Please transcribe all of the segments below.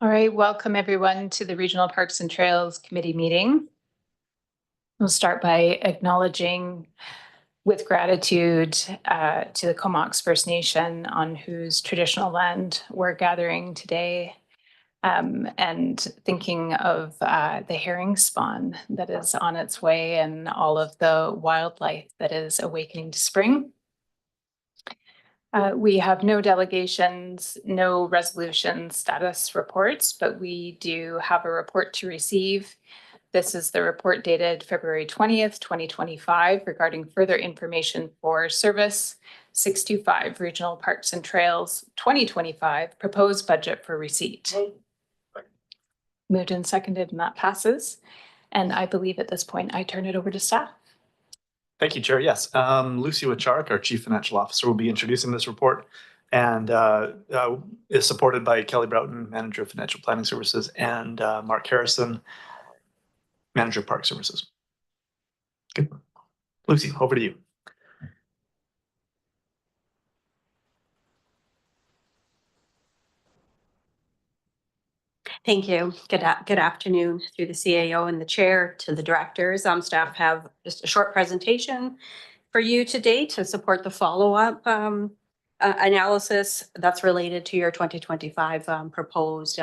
All right, welcome everyone to the Regional Parks and Trails Committee meeting. We'll start by acknowledging with gratitude to the Comox First Nation on whose traditional land we're gathering today, and thinking of the herring spawn that is on its way and all of the wildlife that is awakening to spring. We have no delegations, no resolution status reports, but we do have a report to receive. This is the report dated February 20th, 2025 regarding further information for Service 625 Regional Parks and Trails 2025 proposed budget for receipt. Moved and seconded, and that passes. And I believe at this point, I turn it over to staff. Thank you, Chair. Yes, Lucy Wacharek, our Chief Financial Officer, will be introducing this report and is supported by Kelly Broughton, Manager of Financial Planning Services, and Mark Harrison, Manager of Park Services. Good. Lucy, over to you. Thank you. Good afternoon through the CAO and the chair to the directors. Staff have just a short presentation for you today to support the follow-up analysis that's related to your 2025 proposed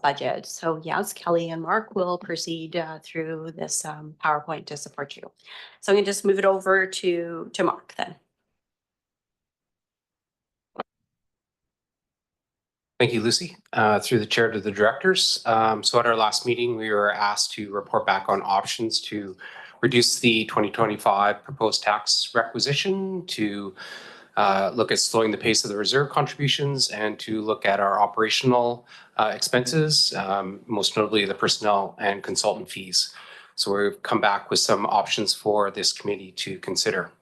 budget. So yes, Kelly and Mark will proceed through this PowerPoint to support you. So I'm going to just move it over to Mark then. Thank you, Lucy. Through the chair to the directors. So at our last meeting, we were asked to report back on options to reduce the 2025 proposed tax requisition, to look at slowing the pace of the reserve contributions, and to look at our operational expenses, most notably the personnel and consultant fees. So we've come back with some options for this committee to consider.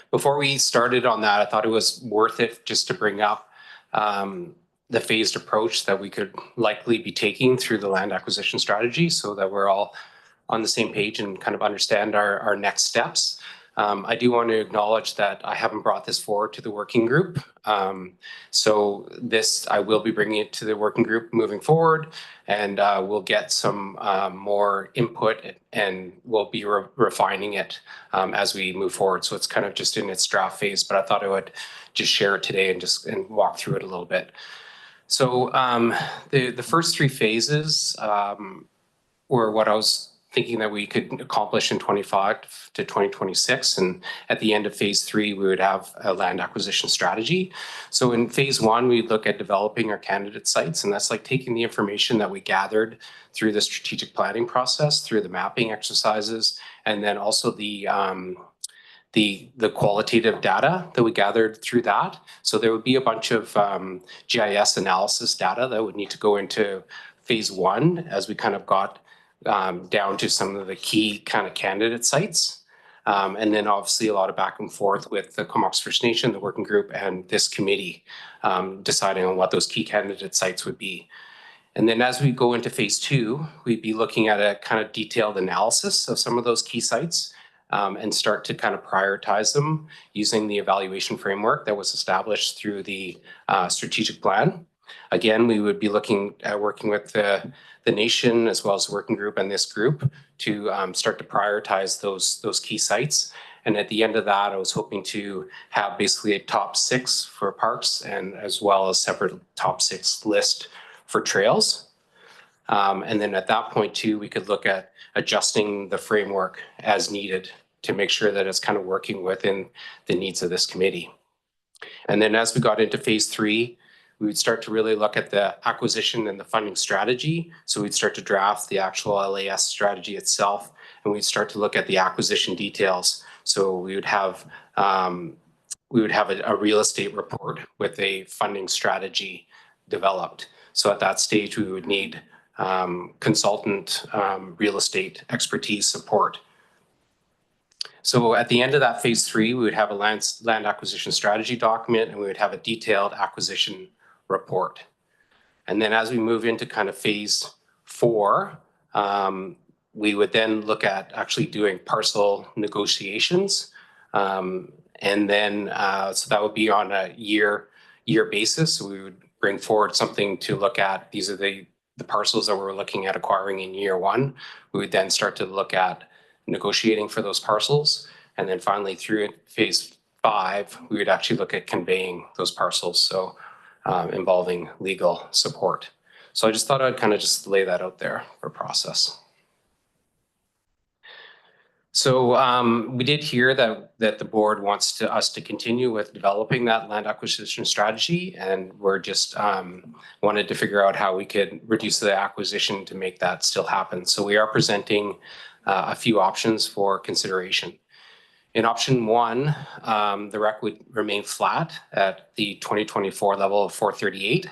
Before we started on that, I thought it was worth it just to bring up the phased approach that we could likely be taking through the land acquisition strategy, so that we're all on the same page and kind of understand our next steps. I do want to acknowledge that I haven't brought this forward to the working group. So this, I will be bringing it to the working group moving forward, and we'll get some more input, and we'll be refining it as we move forward. So it's kind of just in its draft phase, but I thought I would just share it today and walk through it a little bit. So the first three phases were what I was thinking that we could accomplish in 25 to 2026. And at the end of phase 3, we would have a land acquisition strategy. So in phase 1, we look at developing our candidate sites. And that's like taking the information that we gathered through the strategic planning process, through the mapping exercises, and then also the qualitative data that we gathered through that. So there would be a bunch of GIS analysis data that would need to go into phase 1 as we kind of got down to some of the key kind of candidate sites. And then obviously a lot of back and forth with the Comox First Nation, the working group, and this committee deciding on what those key candidate sites would be. And then as we go into phase 2, we'd be looking at a kind of detailed analysis of some of those key sites and start to kind of prioritize them using the evaluation framework that was established through the strategic plan. Again, we would be looking at working with the nation as well as the working group and this group to start to prioritize those key sites. And at the end of that, I was hoping to have basically a top 6 for parks and as well as separate top 6 list for trails. And then at that point too, we could look at adjusting the framework as needed to make sure that it's kind of working within the needs of this committee. And then as we got into phase 3, we would start to really look at the acquisition and the funding strategy. So we'd start to draft the actual LAS strategy itself, and we'd start to look at the acquisition details. So we would have a real estate report with a funding strategy developed. So at that stage, we would need consultant real estate expertise support. So at the end of that phase 3, we would have a land acquisition strategy document, and we would have a detailed acquisition report. And then as we move into kind of phase 4, we would then look at actually doing parcel negotiations. And then so that would be on a year basis. We would bring forward something to look at. These are the parcels that we're looking at acquiring in year one. We would then start to look at negotiating for those parcels. And then finally through phase 5, we would actually look at conveying those parcels. So involving legal support. So I just thought I'd kind of just lay that out there for process. So we did hear that the board wants us to continue with developing that land acquisition strategy, and we're just wanted to figure out how we could reduce the acquisition to make that still happen. So we are presenting a few options for consideration. In option 1, the REC would remain flat at the 2024 level of 438.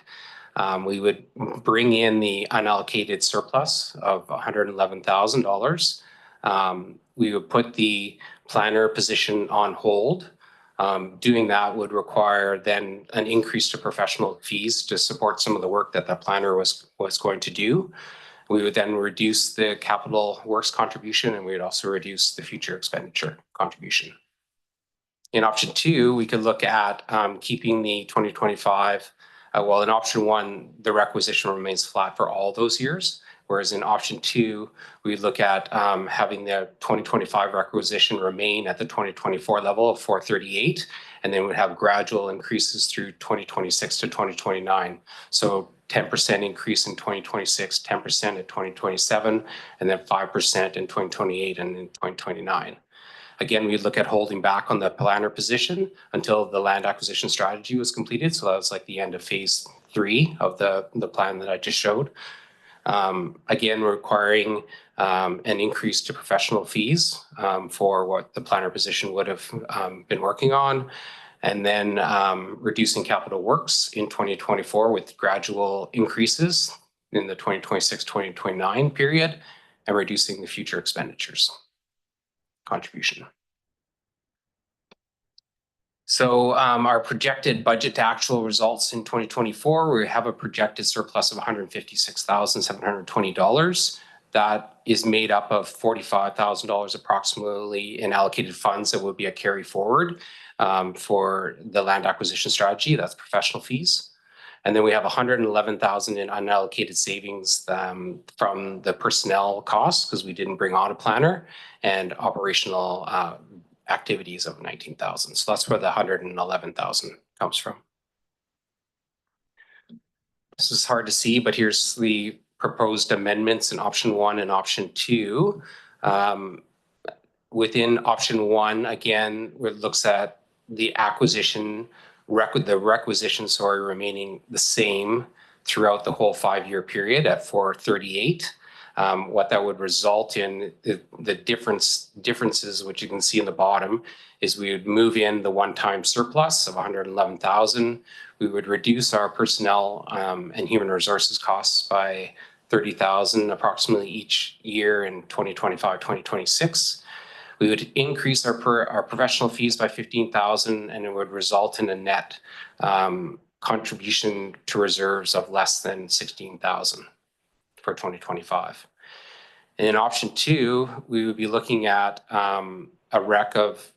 We would bring in the unallocated surplus of $111,000. We would put the planner position on hold. Doing that would require then an increase to professional fees to support some of the work that the planner was going to do. We would then reduce the capital works contribution, and we would also reduce the future expenditure contribution. In option 2, we could look at keeping the 2025. Well, in option 1, the requisition remains flat for all those years. Whereas in option 2, we look at having the 2025 requisition remain at the 2024 level of 438, and then we'd have gradual increases through 2026 to 2029. So 10% increase in 2026, 10% in 2027, and then 5% in 2028 and in 2029. Again, we look at holding back on the planner position until the land acquisition strategy was completed. So that was like the end of phase 3 of the plan that I just showed. Again, requiring an increase to professional fees for what the planner position would have been working on, and then reducing capital works in 2024 with gradual increases in the 2026-2029 period, and reducing the future expenditures contribution. So our projected budget to actual results in 2024, we have a projected surplus of $156,720. That is made up of $45,000 approximately in allocated funds that would be a carry forward for the land acquisition strategy. That's professional fees. And then we have $111,000 in unallocated savings from the personnel costs because we didn't bring on a planner, and operational activities of $19,000. So that's where the $111,000 comes from. This is hard to see, but here's the proposed amendments in option 1 and option 2. Within option 1, again, it looks at the acquisition, the requisition, remaining the same throughout the whole 5-year period at 438. What that would result in, the differences, which you can see in the bottom, is we would move in the one-time surplus of $111,000. We would reduce our personnel and human resources costs by $30,000 approximately each year in 2025, 2026. We would increase our professional fees by $15,000, and it would result in a net contribution to reserves of less than $16,000 for 2025. And in option 2, we would be looking at a REC of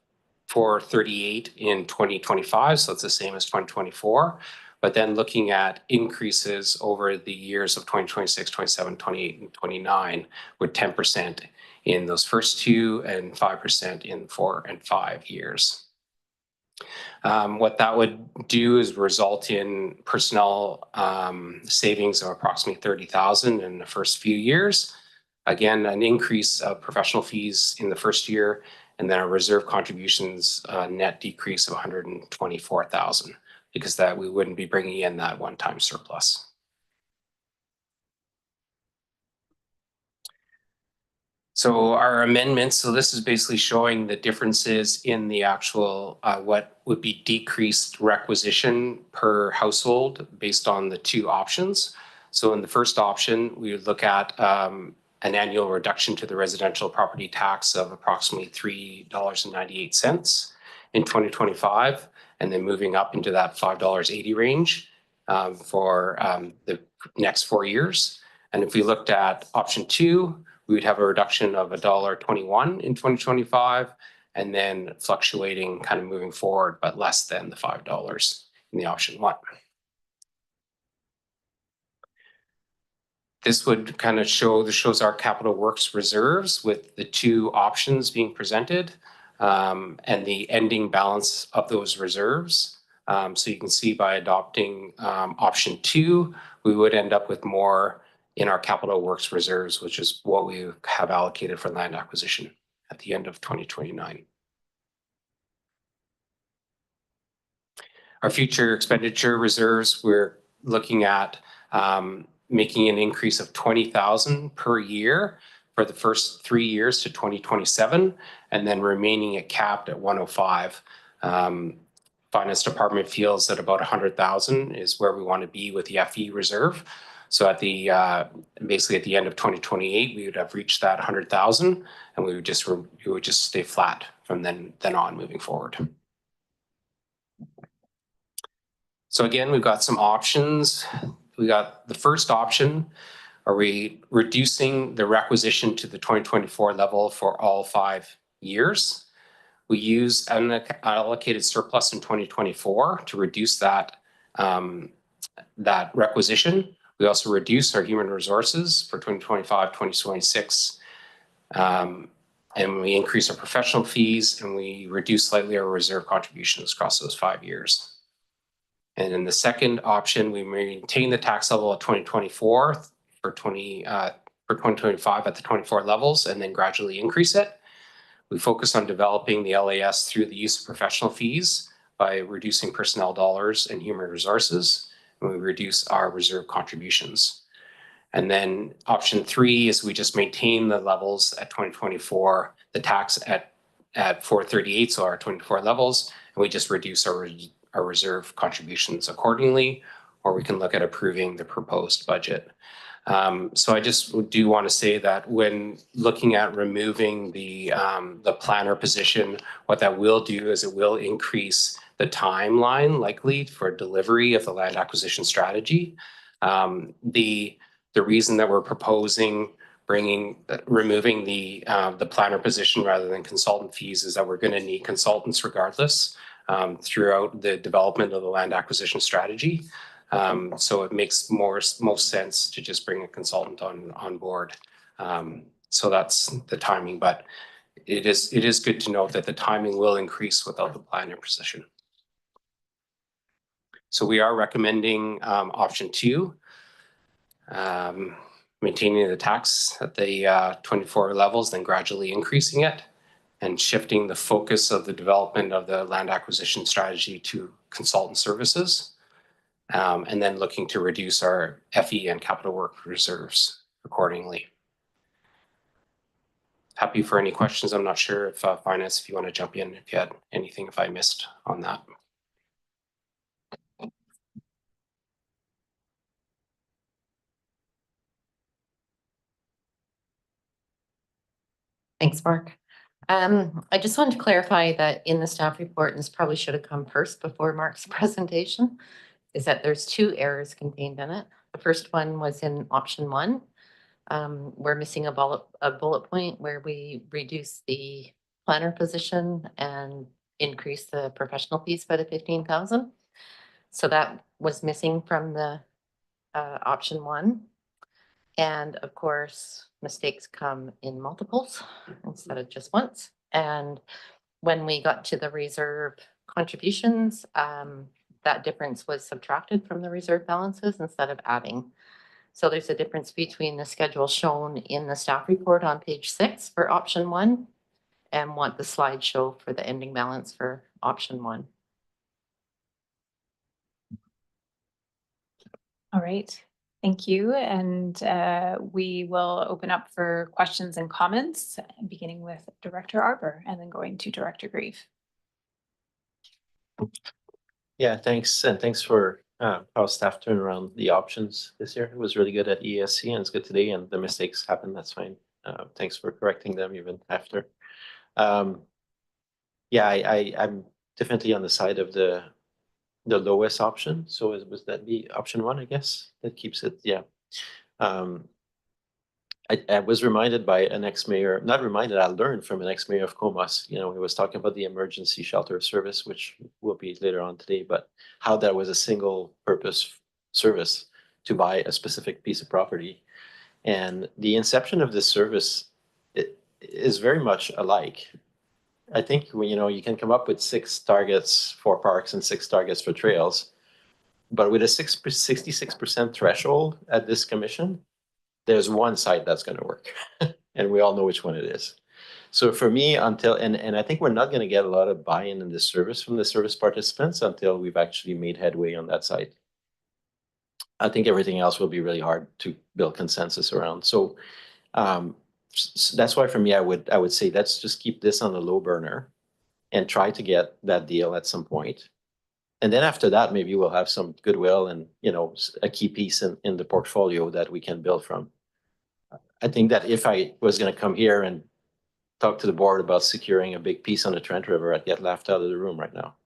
438 in 2025, so it's the same as 2024, but then looking at increases over the years of 2026, 27, 28, and 29 with 10% in those first 2 and 5% in 4 and 5 years. What that would do is result in personnel savings of approximately $30,000 in the first few years. Again, an increase of professional fees in the first year, and then a reserve contributions net decrease of $124,000 because that we wouldn't be bringing in that one-time surplus. So our amendments, so this is basically showing the differences in the actual, what would be decreased requisition per household based on the 2 options. So in the first option, we would look at an annual reduction to the residential property tax of approximately $3.98 in 2025, and then moving up into that $5.80 range for the next 4 years. And if we looked at option 2, we would have a reduction of $1.21 in 2025, and then fluctuating kind of moving forward, but less than the $5 in the option 1. This would kind of shows our capital works reserves with the 2 options being presented and the ending balance of those reserves. So you can see by adopting option 2, we would end up with more in our capital works reserves, which is what we have allocated for land acquisition at the end of 2029. Our future expenditure reserves, we're looking at making an increase of 20,000 per year for the first 3 years to 2027, and then remaining at capped at 105. Finance department feels that about 100,000 is where we want to be with the FE reserve. So at the basically at the end of 2028, we would have reached that 100,000, and we would just stay flat from then on moving forward. So again, we've got some options. We got the first option. Are we reducing the requisition to the 2024 level for all 5 years? We use an allocated surplus in 2024 to reduce that, that requisition. We also reduce our human resources for 2025, 2026. And we increase our professional fees, and we reduce slightly our reserve contributions across those 5 years. And in the second option, we maintain the tax level of 2024 for 2025 at the 24 levels, and then gradually increase it. We focus on developing the LAS through the use of professional fees by reducing personnel dollars and human resources, and we reduce our reserve contributions. And then option 3 is we just maintain the levels at 2024, the tax at 438, so our 24 levels, and we just reduce our reserve contributions accordingly, or we can look at approving the proposed budget. So I just do want to say that when looking at removing the planner position, what that will do is it will increase the timeline likely for delivery of the land acquisition strategy. The reason that we're proposing removing the planner position rather than consultant fees is that we're going to need consultants regardless throughout the development of the land acquisition strategy. So it makes most sense to just bring a consultant on board. So that's the timing, but it is good to note that the timing will increase without the planner position. So we are recommending option 2, maintaining the tax at the 24 levels, then gradually increasing it, and shifting the focus of the development of the land acquisition strategy to consultant services, and then looking to reduce our FE and capital work reserves accordingly. Happy for any questions. I'm not sure if finance, if you want to jump in, if you had anything, if I missed on that. Thanks, Mark. I just wanted to clarify that in the staff report, and this probably should have come first before Mark's presentation, is that there's 2 errors contained in it. The first one was in option 1. We're missing a bullet point where we reduce the planner position and increase the professional fees by the 15,000. So that was missing from the option 1. And of course, mistakes come in multiples instead of just once. And when we got to the reserve contributions, that difference was subtracted from the reserve balances instead of adding. So there's a difference between the schedule shown in the staff report on page 6 for option 1 and what the slide show for the ending balance for option 1. All right. Thank you. And we will open up for questions and comments, beginning with Director Arbour and then going to Director Grieve. Yeah, thanks. And thanks for how staff turned around the options this year. It was really good at ESC and it's good today, and the mistakes happen. That's fine. Thanks for correcting them even after. Yeah, I'm definitely on the side of the lowest option. So was that be option 1, I guess? That keeps it, yeah. I was reminded by an ex-mayor, not reminded, I learned from an ex-mayor of Comas, he was talking about the emergency shelter service, which will be later on today, but how that was a single purpose service to buy a specific piece of property. And the inception of this service, it is very much alike. I think when, you can come up with 6 targets for parks and 6 targets for trails. But with a 66% threshold at this commission, there's one site that's going to work. And we all know which one it is. So for me, and I think we're not going to get a lot of buy-in in this service from the service participants until we've actually made headway on that site. I think everything else will be really hard to build consensus around. So that's why for me, I would say, let's just keep this on the low burner and try to get that deal at some point. And then after that, maybe we'll have some goodwill and, a key piece in the portfolio that we can build from. I think that if I was going to come here and talk to the board about securing a big piece on the Trent River, I'd get laughed out of the room right now,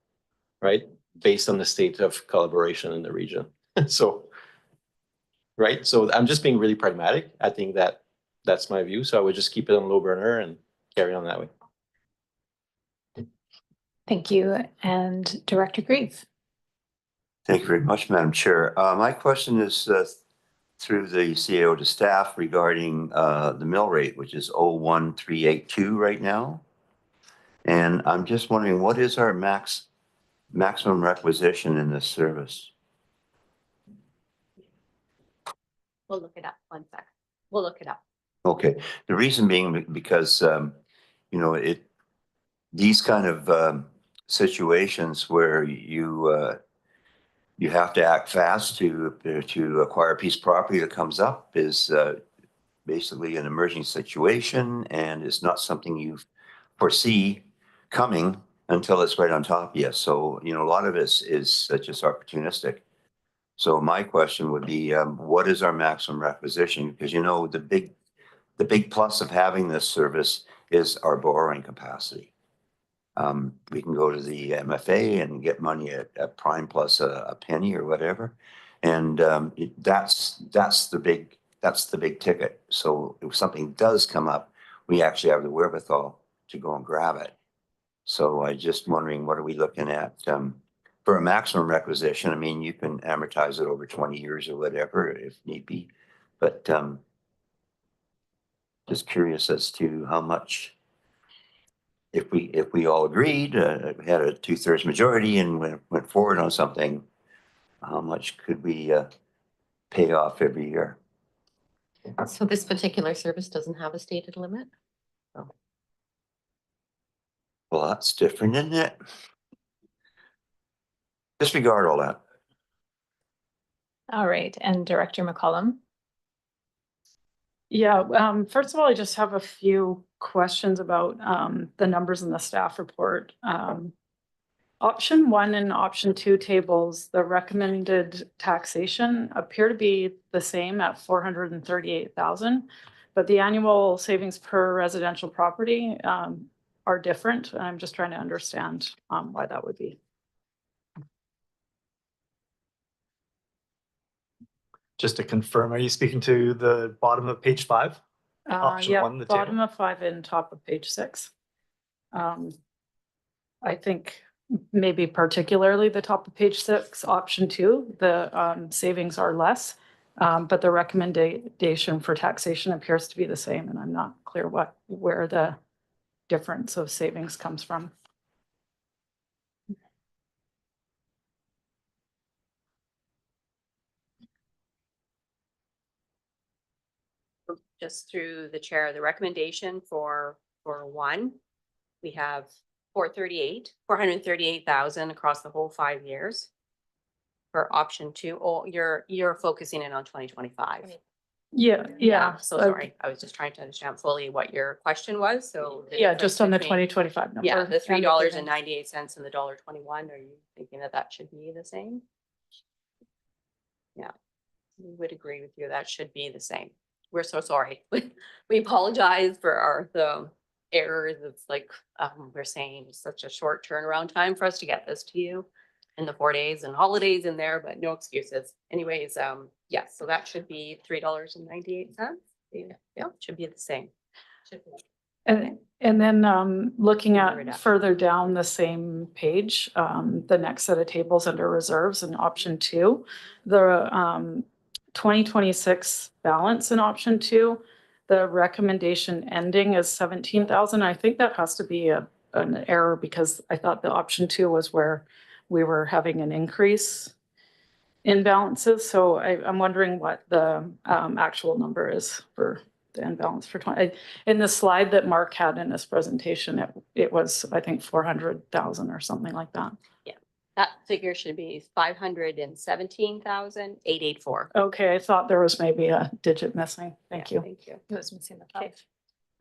right? Based on the state of collaboration in the region. So, right? So I'm just being really pragmatic. I think that's my view. So I would just keep it on low burner and carry on that way. Thank you. And Director Grieve. Thank you very much, Madam Chair. My question is through the CAO to staff regarding the mill rate, which is 0.1382 right now. And I'm just wondering, what is our maximum requisition in this service? We'll look it up. 1 sec. We'll look it up. Okay, the reason being because, these kind of situations where you have to act fast to acquire a piece of property that comes up is basically an emerging situation, and it's not something you foresee coming until it's right on top of you. So, a lot of it is just opportunistic. So my question would be, what is our maximum requisition? Because, the big plus of having this service is our borrowing capacity. We can go to the MFA and get money at prime plus a penny or whatever. And that's the big ticket. So if something does come up, we actually have the wherewithal to go and grab it. So I just wondering, what are we looking at for a maximum requisition? I mean, you can amortize it over 20 years or whatever if need be, but just curious as to how much. If we all agreed, had a 2/3 majority and went forward on something, how much could we pay off every year? So this particular service doesn't have a stated limit? Well, that's different, isn't it? Disregard all that. All right. And Director McCollum. Yeah, first of all, I just have a few questions about the numbers in the staff report. Option 1 and option 2 tables, the recommended taxation appear to be the same at 438,000, but the annual savings per residential property are different. And I'm just trying to understand why that would be. Just to confirm, are you speaking to the bottom of page 5? Option Yeah, 1, the bottom table? of 5 and top of page 6. I think maybe particularly the top of page 6, option 2, the savings are less, but the recommendation for taxation appears to be the same, and I'm not clear where the difference of savings comes from. Just through the chair, the recommendation for 1, we have 438,000 across the whole 5 years. For option 2, you're focusing in on 2025. Yeah. So sorry, I was just trying to understand fully what your question was, so. Yeah, just on the between- 2025 number. Yeah, the and $3.98 and the $1.21, are you thinking that should be the same? Yeah, we would agree with you, that should be the same. We're so sorry. We apologize for the errors. It's like we're saying, it's such a short turnaround time for us to get this to you in the 4 days and holidays in there, but no excuses. Anyways, yes, so that should be $3.98. Yeah, should be the same. And then looking Further down. at further down the same page, the next set of tables under reserves in option 2, the 2026 balance in option 2, the recommendation ending is 17,000. I think that has to be an error because I thought the option 2 was where we were having an increase in balances. So I'm wondering what the actual number is for the end balance for 20. In the slide that Mark had in his presentation, it was, I think, 400,000 or something like that. That figure should be 517,884. Okay, I thought there was maybe a digit missing. Thank you. Thank you. I was missing the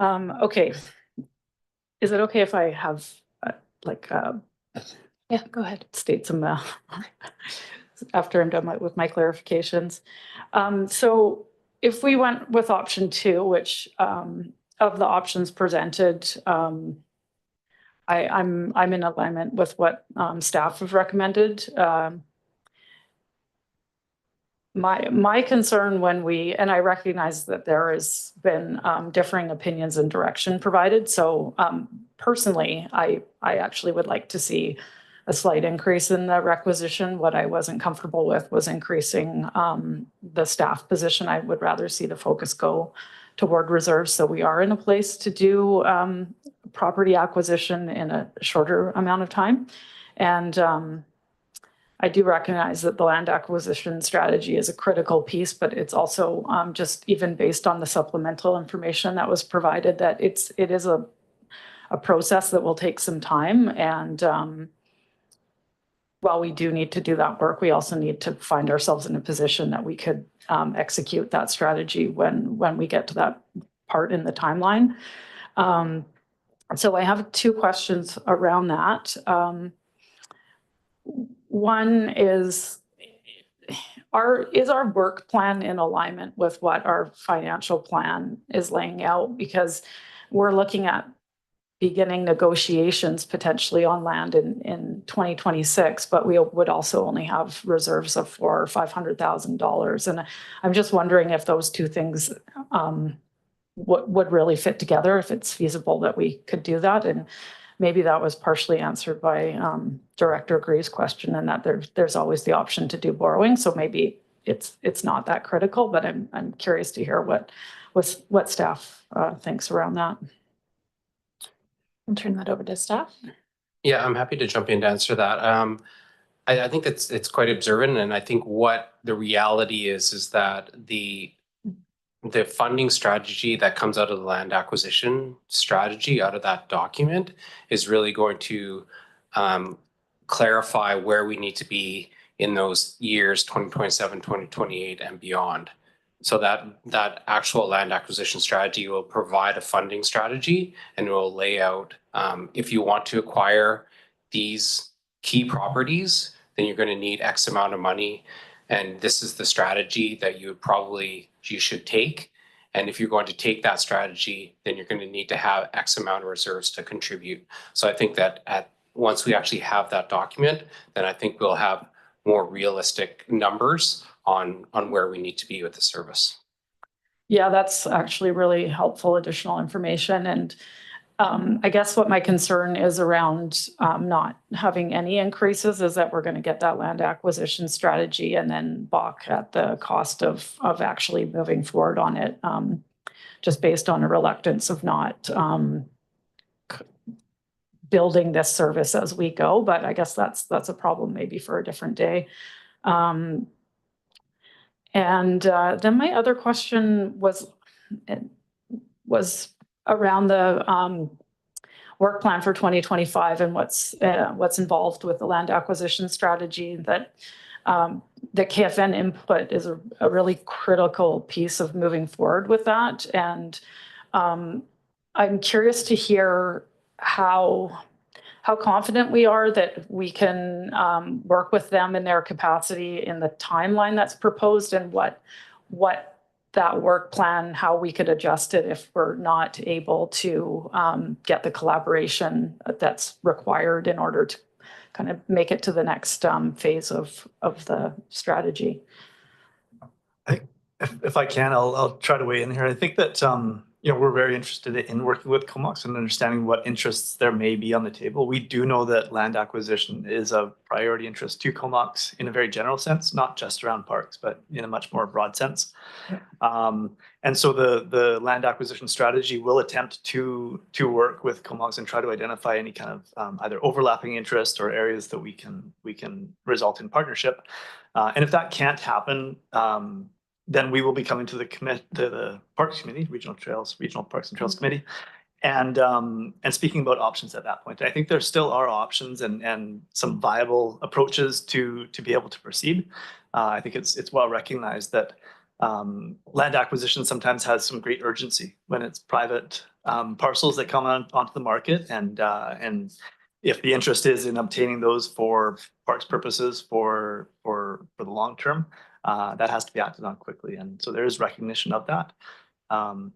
5. Okay. Is it okay if I have Yeah, go ahead. state some after I'm done with my clarifications? So if we went with option 2, which of the options presented, I'm in alignment with what staff have recommended. My concern when and I recognize that there has been differing opinions and direction provided. So personally, I actually would like to see a slight increase in the requisition. What I wasn't comfortable with was increasing the staff position. I would rather see the focus go toward reserves. So we are in a place to do property acquisition in a shorter amount of time. And I do recognize that the land acquisition strategy is a critical piece, but it's also just even based on the supplemental information that was provided, that it is a process that will take some time. And while we do need to do that work, we also need to find ourselves in a position that we could execute that strategy when we get to that part in the timeline. So I have 2 questions around that. One is our work plan in alignment with what our financial plan is laying out? Because we're looking at beginning negotiations potentially on land in 2026, but we would also only have reserves of $400,000 or $500,000. And I'm just wondering if those 2 things would really fit together, if it's feasible that we could do that. And maybe that was partially answered by Director Gray's question, and that there's always the option to do borrowing. So maybe it's not that critical, but I'm curious to hear what staff thinks around that. I'll turn that over to staff. Yeah, I'm happy to jump in to answer that. I think it's quite observant, and I think what the reality is that the funding strategy that comes out of the land acquisition strategy out of that document is really going to clarify where we need to be in those years 2027, 2028 and beyond. So that actual land acquisition strategy will provide a funding strategy, and it will lay out if you want to acquire these key properties, then you're going to need X amount of money. And this is the strategy that you should take. And if you're going to take that strategy, then you're going to need to have X amount of reserves to contribute. So I think that once we actually have that document, then I think we'll have more realistic numbers on where we need to be with the service. Yeah, that's actually really helpful additional information. And I guess what my concern is around not having any increases is that we're going to get that land acquisition strategy and then balk at the cost of actually moving forward on it, just based on a reluctance of not building this service as we go. But I guess that's a problem maybe for a different day. And then my other question was around the work plan for 2025 and what's involved with the land acquisition strategy. That the KFN input is a really critical piece of moving forward with that. And I'm curious to hear how confident we are that we can work with them in their capacity in the timeline that's proposed, and what that work plan, how we could adjust it if we're not able to get the collaboration that's required in order to kind of make it to the next phase of the strategy. If I can, I'll try to weigh in here. I think that, we're very interested in working with Comox and understanding what interests there may be on the table. We do know that land acquisition is a priority interest to Comox in a very general sense, not just around parks, but in a much more broad sense. And so the land acquisition strategy will attempt to work with Comox and try to identify any kind of either overlapping interest or areas that we can result in partnership. And if that can't happen, then we will be coming to the Parks Committee, Regional Parks and Trails Committee, and speaking about options at that point. I think there still are options and some viable approaches to be able to proceed. I think it's well recognized that land acquisition sometimes has some great urgency when it's private parcels that come onto the market, and if the interest is in obtaining those for parks purposes for the long term, that has to be acted on quickly, and so there is recognition of that. So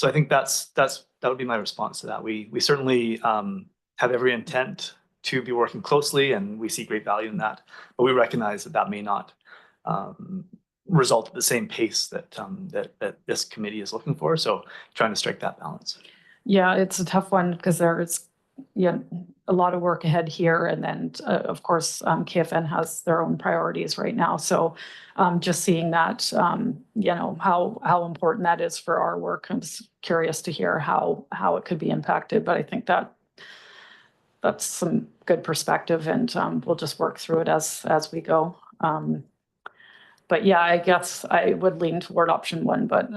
I think that would be my response to that. We certainly have every intent to be working closely, and we see great value in that, but we recognize that may not result at the same pace that this committee is looking for. So trying to strike that balance. Yeah, it's a tough one because there's a lot of work ahead here. And then, of course, KFN has their own priorities right now. So just seeing that, how important that is for our work. I'm just curious to hear how it could be impacted. But I think that's some good perspective, and we'll just work through it as we go. But yeah, I guess I would lean toward option one, but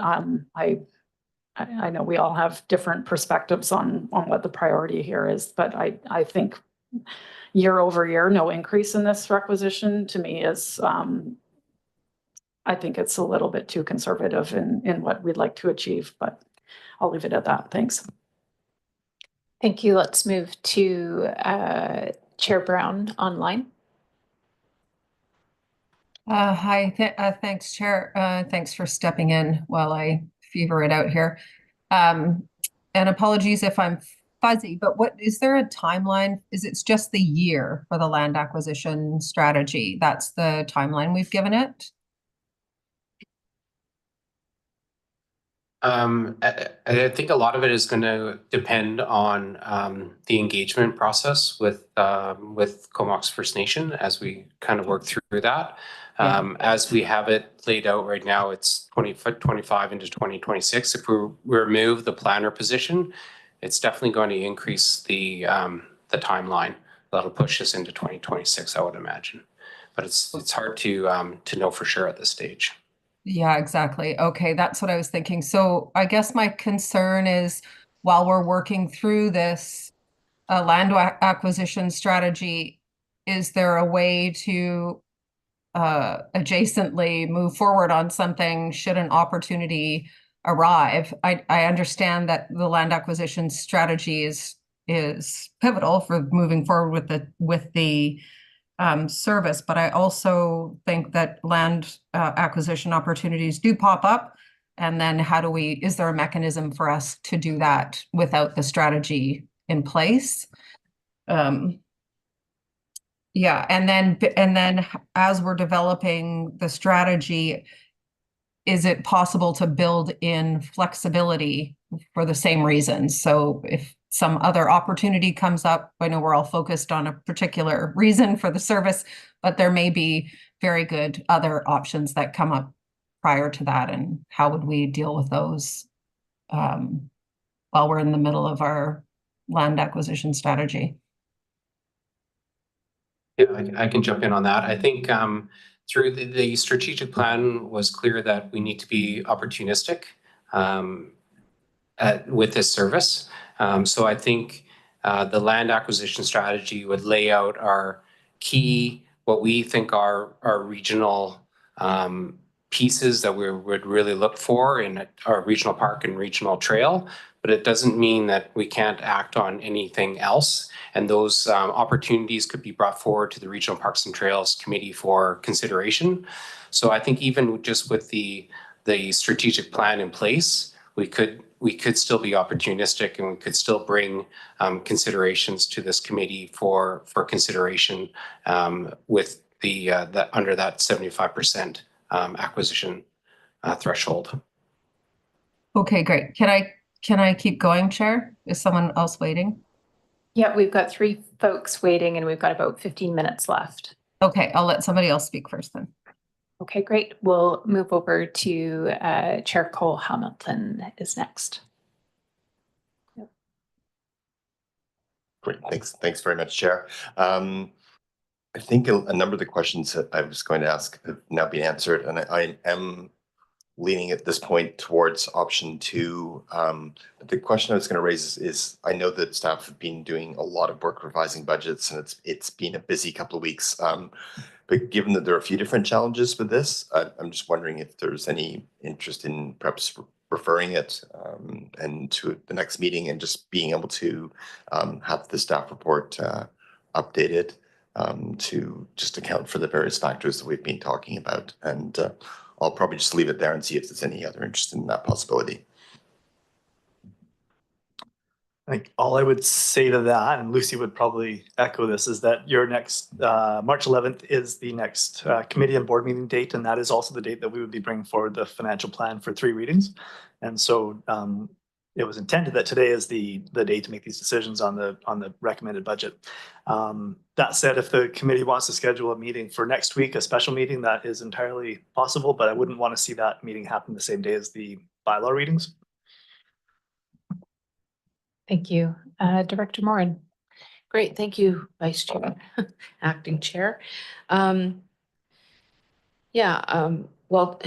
I know we all have different perspectives on what the priority here is, but I think year over year, no increase in this requisition to me is, I think it's a little bit too conservative in what we'd like to achieve, but I'll leave it at that. Thanks. Thank you. Let's move to Chair Brown online. Hi, thanks, Chair. Thanks for stepping in while I fever it out here. And apologies if I'm fuzzy, but is there a timeline? It's just the year for the land acquisition strategy? That's the timeline we've given it? I think a lot of it is going to depend on the engagement process with Comox First Nation as we kind of work through that. As we have it laid out right now, it's 2025 into 2026. If we remove the planner position, it's definitely going to increase the timeline. That'll push us into 2026, I would imagine. But it's hard to know for sure at this stage. Yeah, exactly. Okay, that's what I was thinking. So I guess my concern is while we're working through this land acquisition strategy, is there a way to adjacently move forward on something should an opportunity arrive? I understand that the land acquisition strategy is pivotal for moving forward with the service, but I also think that land acquisition opportunities do pop up, and then is there a mechanism for us to do that without the strategy in place? Yeah, and then as we're developing the strategy, is it possible to build in flexibility for the same reasons? So if some other opportunity comes up, I know we're all focused on a particular reason for the service, but there may be very good other options that come up prior to that. And how would we deal with those while we're in the middle of our land acquisition strategy? Yeah, I can jump in on that. I think through the strategic plan was clear that we need to be opportunistic with this service. So I think the land acquisition strategy would lay out our key, what we think are our regional pieces that we would really look for in our regional park and regional trail, but it doesn't mean that we can't act on anything else. And those opportunities could be brought forward to the Regional Parks and Trails Committee for consideration. So I think even just with the strategic plan in place, we could still be opportunistic, and we could still bring considerations to this committee for consideration with the under that 75% acquisition threshold. Okay, great. Can I keep going, Chair? Is someone else waiting? Yeah, we've got 3 folks waiting and we've got about 15 minutes left. Okay, I'll let somebody else speak first then. Okay, great. We'll move over to Chair Cole Hamilton is next. Great, thanks very much, Chair. I think a number of the questions that I was going to ask have now been answered, and I am leaning at this point towards option 2. But the question I was going to raise is I know that staff have been doing a lot of work revising budgets, and it's been a busy couple of weeks. But given that there are a few different challenges with this, I'm just wondering if there's any interest in perhaps referring it and to the next meeting and just being able to have the staff report updated to just account for the various factors that we've been talking about. And I'll probably just leave it there and see if there's any other interest in that possibility. I think all I would say to that, and Lucy would probably echo this, is that your next March 11th is the next committee and board meeting date, and that is also the date that we would be bringing forward the financial plan for 3 readings. And so it was intended that today is the day to make these decisions on the recommended budget. That said, if the committee wants to schedule a meeting for next week, a special meeting, that is entirely possible, but I wouldn't want to see that meeting happen the same day as the bylaw readings. Thank you. Director Morin. Great, thank you, Vice Chair, Acting Chair. Well,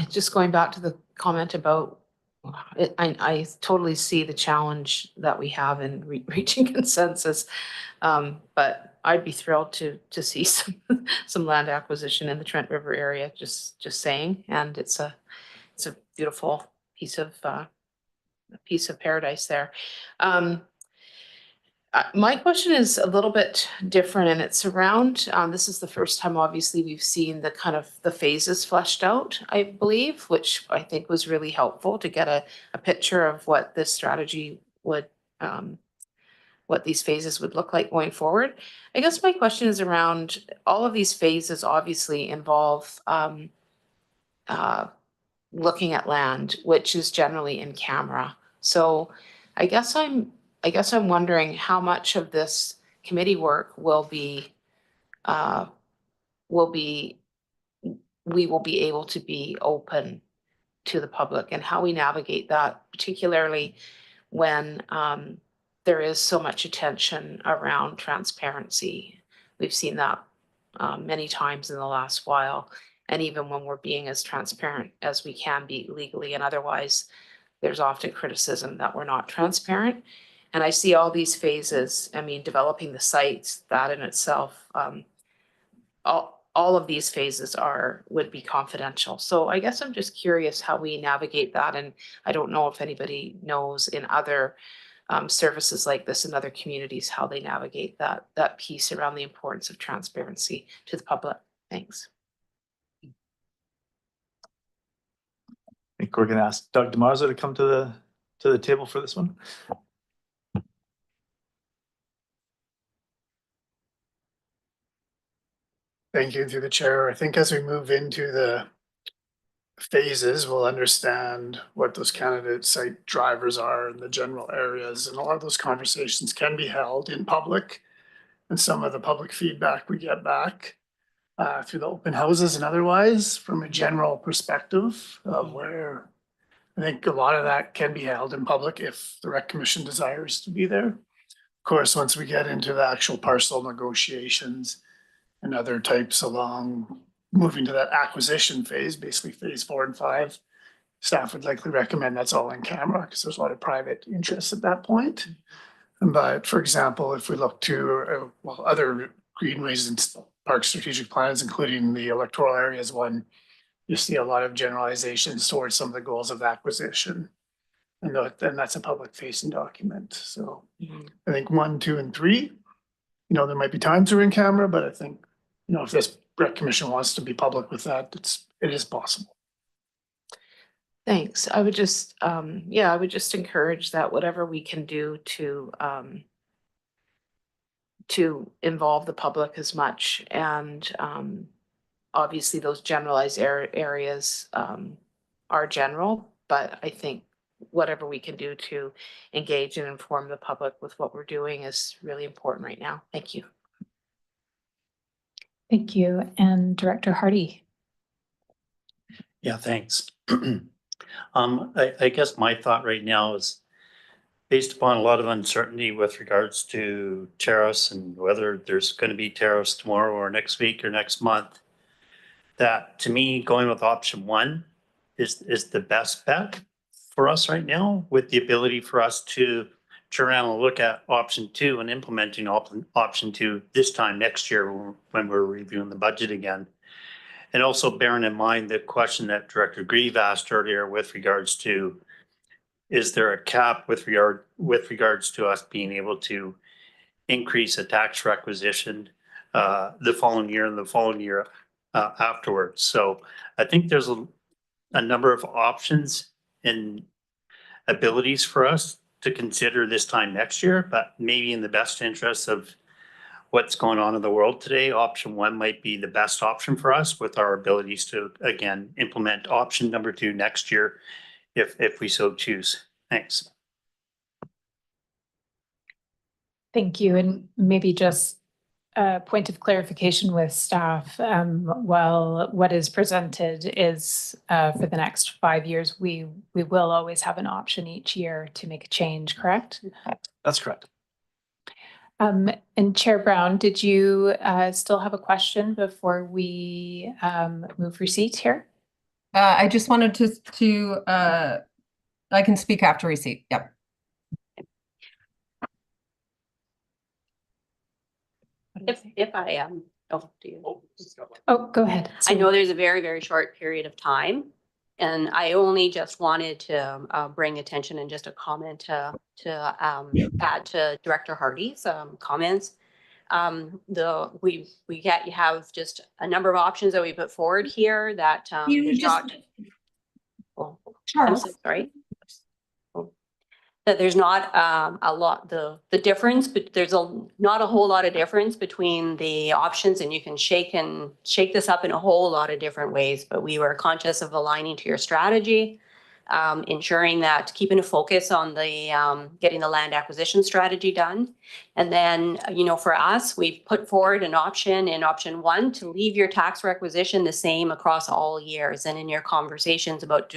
just going back to the comment about, I totally see the challenge that we have in reaching consensus, but I'd be thrilled to see some land acquisition in the Trent River area. Just saying, and it's a beautiful piece of paradise there. My question is a little bit different, and it's around, this is the first time obviously we've seen the kind of the phases fleshed out, I believe, which I think was really helpful to get a picture of what this strategy would, what these phases would look like going forward. I guess my question is around all of these phases obviously involve looking at land, which is generally in camera. So I guess I'm wondering how much of this committee work we will be able to be open to the public, and how we navigate that, particularly when there is so much attention around transparency. We've seen that many times in the last while, and even when we're being as transparent as we can be legally and otherwise, there's often criticism that we're not transparent. And I see all these phases, I mean, developing the sites, that in itself, all of these phases would be confidential. So I guess I'm just curious how we navigate that. And I don't know if anybody knows in other services like this in other communities, how they navigate that piece around the importance of transparency to the public. Thanks. I think we're going to ask Doug DeMarzo to come to the table for this one. Thank you, through the chair. I think as we move into the phases, we'll understand what those candidate site drivers are in the general areas. And a lot of those conversations can be held in public. And some of the public feedback we get back through the open houses and otherwise from a general perspective of where I think a lot of that can be held in public if the Rec Commission desires to be there. Of course, once we get into the actual parcel negotiations and other types along moving to that acquisition phase, basically phase 4 and 5, staff would likely recommend that's all in camera because there's a lot of private interest at that point. But for example, if we look to other greenways and park strategic plans, including the electoral areas one, you see a lot of generalizations towards some of the goals of acquisition. And that's a public facing document. So I think 1, 2, and 3, there might be times we're in camera, but I think, if this Rec Commission wants to be public with that, it is possible. Thanks. I would just, I would just encourage that whatever we can do to involve the public as much, and obviously those generalized areas, our general, but I think whatever we can do to engage and inform the public with what we're doing is really important right now. Thank you. Thank you. And Director Hardy. Yeah, thanks. I guess my thought right now is based upon a lot of uncertainty with regards to tariffs and whether there's going to be tariffs tomorrow or next week or next month, that to me, going with option one is the best bet for us right now, with the ability for us to turn around and look at option two and implementing option two this time next year when we're reviewing the budget again. And also bearing in mind the question that Director Grieve asked earlier with regards to, is there a cap with regards to us being able to increase a tax requisition the following year and the following year afterwards? So I think there's a number of options and abilities for us to consider this time next year, but maybe in the best interest of what's going on in the world today, option one might be the best option for us, with our abilities to, again, implement option number two next year if we so choose. Thanks. Thank you. And maybe just a point of clarification with staff. While what is presented is for the next 5 years, we will always have an option each year to make a change, correct? That's correct. And Chair Brown, did you still have a question before we move receipt here? I just wanted to I can speak after receipt. Yep. If I am, oh, do you? Oh, go ahead. I know there's a very, very short period of time, and I only just wanted to bring attention and just a comment to add to Director Hardy's comments. You have just a number of options that we put forward here that there's not. Oh, I'm so sorry. That there's not a lot, the difference, but there's not a whole lot of difference between the options, and you can shake this up in a whole lot of different ways. But we were conscious of aligning to your strategy, ensuring that keeping a focus on the getting the land acquisition strategy done. And then, for us, we've put forward an option in option one to leave your tax requisition the same across all years. And in your conversations about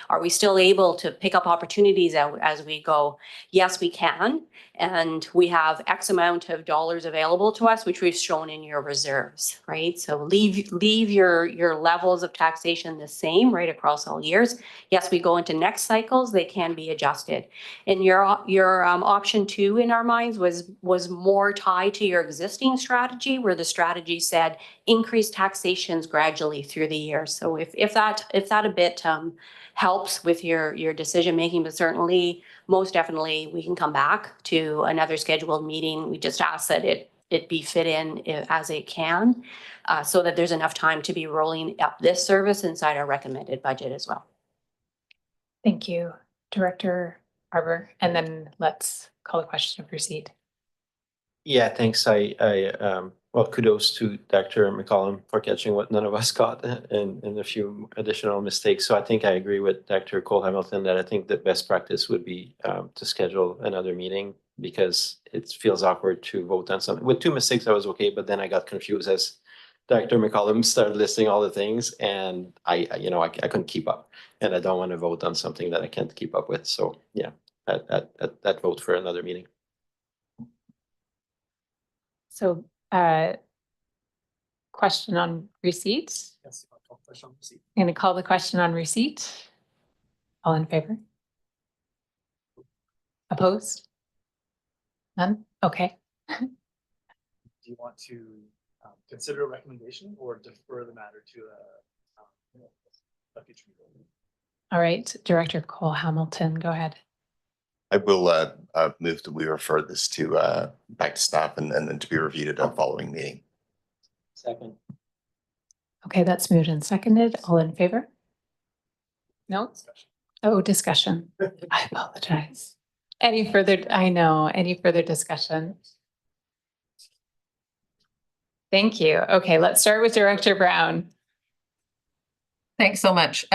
are we still able to pick up opportunities as we go? Yes, we can. And we have X amount of dollars available to us, which we've shown in your reserves, right? So leave your levels of taxation the same right across all years. Yes, we go into next cycles, they can be adjusted. And your option two in our minds was more tied to your existing strategy, where the strategy said increase taxations gradually through the year. So if that a bit helps with your decision making, but certainly most definitely we can come back to another scheduled meeting. We just ask that it be fit in as it can, so that there's enough time to be rolling up this service inside our recommended budget as well. Thank you, Director Harbour. And then let's call a question of receipt. Yeah, thanks. Well, kudos to Dr. McCollum for catching what none of us caught and a few additional mistakes. So I think I agree with Dr. Cole Hamilton that I think the best practice would be to schedule another meeting, because it feels awkward to vote on something. With 2 mistakes, I was okay, but then I got confused as Dr. McCollum started listing all the things, and I couldn't keep up, and I don't want to vote on something that I can't keep up with. So yeah, that vote for another meeting. So question on receipt. Yes, I'll call the question on receipt. I'm going to call the question on receipt. All in favor? Opposed? None? Okay. Do you want to consider a recommendation or defer the matter to a future meeting? All right, Director Cole Hamilton, go ahead. I will move that we refer this to back to staff and then to be reviewed at a following meeting. Second. Okay, that's moved and seconded. All in favor? No? Discussion. Oh, discussion. I apologize. Any further discussion? Thank you. Okay, let's start with Director Brown. Thanks so much.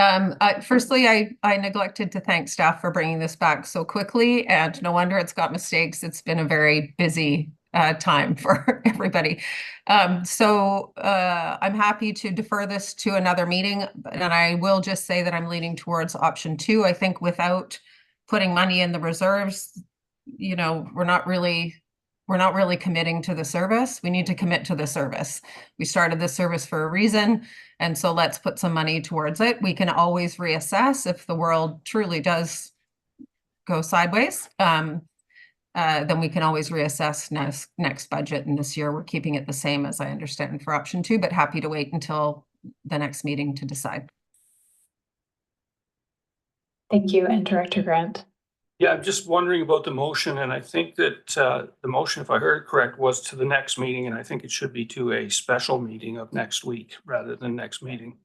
Firstly, I neglected to thank staff for bringing this back so quickly, and no wonder it's got mistakes. It's been a very busy time for everybody. So I'm happy to defer this to another meeting, and I will just say that I'm leaning towards option 2. I think without putting money in the reserves, you know, we're not really committing to the service. We need to commit to the service. We started this service for a reason, and so let's put some money towards it. We can always reassess if the world truly does go sideways. Then we can always reassess next budget. And this year we're keeping it the same, as I understand, for option 2, but happy to wait until the next meeting to decide. Thank you. And Director Grant. Yeah, I'm just wondering about the motion, and I think that the motion, if I heard it correct, was to the next meeting, and I think it should be to a special meeting of next week rather than next meeting.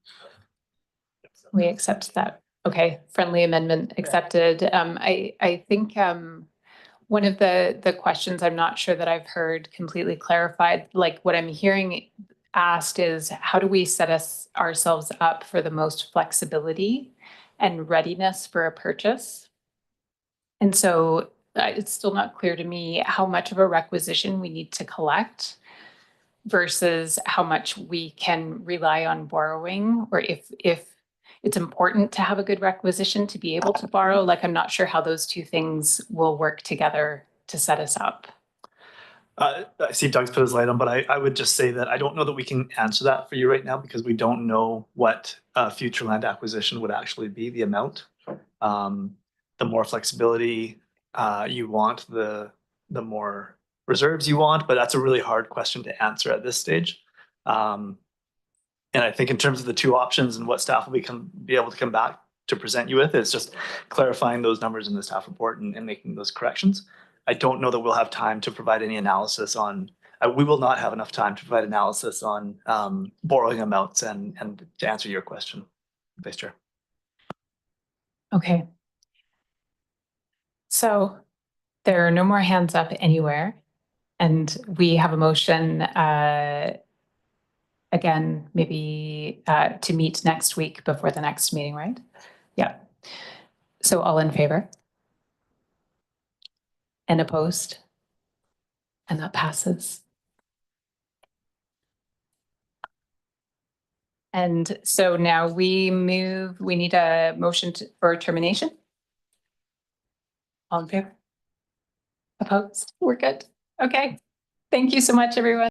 We accept that. Okay, friendly amendment accepted. I think one of the questions I'm not sure that I've heard completely clarified, like what I'm hearing asked is, how do we set ourselves up for the most flexibility and readiness for a purchase? And so it's still not clear to me how much of a requisition we need to collect versus how much we can rely on borrowing, or if it's important to have a good requisition to be able to borrow. Like, I'm not sure how those two things will work together to set us up. I see Doug's put his light on, but I would just say that I don't know that we can answer that for you right now, because we don't know what future land acquisition would actually be, the amount. The more flexibility you want, the more reserves you want, but that's a really hard question to answer at this stage. And I think in terms of the 2 options and what staff will be able to come back to present you with, it's just clarifying those numbers in the staff report and making those corrections. I don't know that we'll have time to provide any analysis on, we will not have enough time to provide analysis on borrowing amounts and to answer your question, Vice Chair. Okay. So there are no more hands up anywhere, and we have a motion again, maybe to meet next week before the next meeting, right? Yeah. So all in favor? And opposed? And that passes. And so now we need a motion for termination. All in favor? Opposed? We're good. Okay. Thank you so much, everyone.